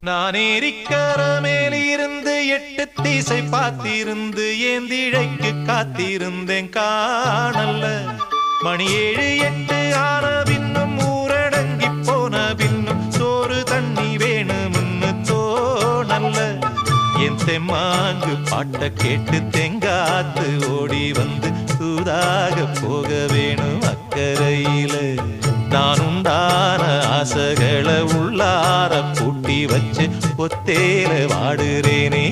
நான் ஏரிக்கர மேலிருந்து 8 திசை பார்த்திருந்து ஏந்திழைக்கு காத்திருந்தேன் காணல்ல. மணி 7 8 ஆன பின்னும் ஊரடங்கி போன பின்னும் சோறு தண்ணி வேணும்னு தோணல்ல. என் தெம்மாங்கு பாட்ட கேட்டு தெங்காத்து ஓடி வந்து தூதாக போக வேணும் அக்கறையில. நான் உண்டான ஆசைகளை உள்ளார பூட்டி வச்சு ஒத்தேல வாடுறேனே.